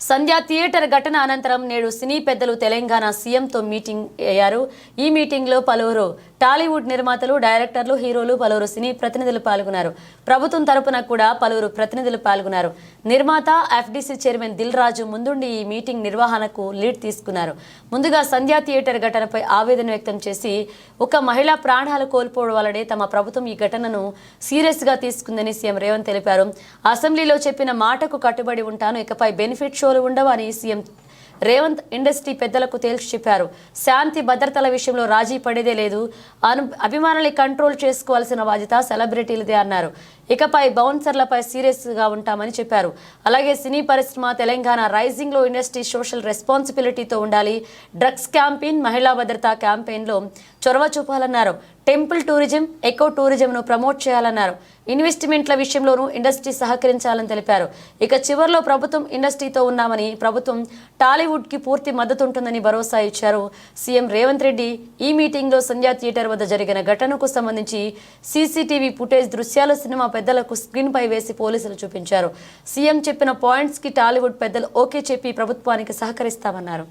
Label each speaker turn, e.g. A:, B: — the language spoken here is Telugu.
A: సంధ్య థియేటర్ ఘటన అనంతరం నేడు సినీ పెద్దలు తెలంగాణ సీఎంతో మీటింగ్ అయ్యారు. ఈ మీటింగ్లో పలువురు టాలీవుడ్ నిర్మాతలు, డైరెక్టర్లు, హీరోలు, పలువురు సినీ ప్రతినిధులు పాల్గొన్నారు. ప్రభుత్వం తరపున కూడా పలువురు ప్రతినిధులు పాల్గొన్నారు. నిర్మాత ఎఫ్డీసీ చైర్మన్ దిల్ రాజు ముందుండి ఈ మీటింగ్ నిర్వహణకు లీడ్ తీసుకున్నారు. ముందుగా సంధ్య థియేటర్ ఘటనపై ఆవేదన వ్యక్తం చేసి ఒక మహిళ ప్రాణాలు కోల్పోవడం వల్లనే తమ ప్రభుత్వం ఈ ఘటనను సీరియస్ గా తీసుకుందని సీఎం రేవంత్ తెలిపారు. అసెంబ్లీలో చెప్పిన మాటకు కట్టుబడి ఉంటాను, ఇకపై బెనిఫిట్ షోలు ఉండవని సీఎం రేవంత్ ఇండస్ట్రీ పెద్దలకు తేల్చి చెప్పారు. శాంతి భద్రతల విషయంలో రాజీ పడేదే లేదు. అభిమానుల్ని కంట్రోల్ చేసుకోవాల్సిన బాధ్యత సెలబ్రిటీలదే అన్నారు. ఇకపై బౌన్సర్లపై సీరియస్ గా ఉంటామని చెప్పారు. అలాగే సినీ పరిశ్రమ తెలంగాణ రైజింగ్ లో ఇండస్ట్రీ సోషల్ రెస్పాన్సిబిలిటీతో ఉండాలి. డ్రగ్స్ క్యాంపెయిన్, మహిళా భద్రతా క్యాంపెయిన్ లో చొరవ చూపాలన్నారు. టెంపుల్ టూరిజం, ఎకో టూరిజంను ప్రమోట్ చేయాలన్నారు. ఇన్వెస్ట్మెంట్ల విషయంలోనూ ఇండస్ట్రీ సహకరించాలని తెలిపారు. ఇక చివరిలో ప్రభుత్వం ఇండస్ట్రీతో ఉన్నామని, ప్రభుత్వం టాలీవుడ్ కి పూర్తి మద్దతు ఉంటుందని భరోసా ఇచ్చారు. సీఎం రేవంత్ రెడ్డి ఈ మీటింగ్ లో సంధ్య థియేటర్ వద్ద జరిగిన ఘటనకు సంబంధించి సీసీటీవీ ఫుటేజ్ దృశ్యాలు సినిమా పెద్దలకు స్క్రీన్ పై వేసి పోలీసులు చూపించారు. సీఎం చెప్పిన పాయింట్స్ కి టాలీవుడ్ పెద్దలు ఓకే చెప్పి ప్రభుత్వానికి సహకరిస్తామన్నారు.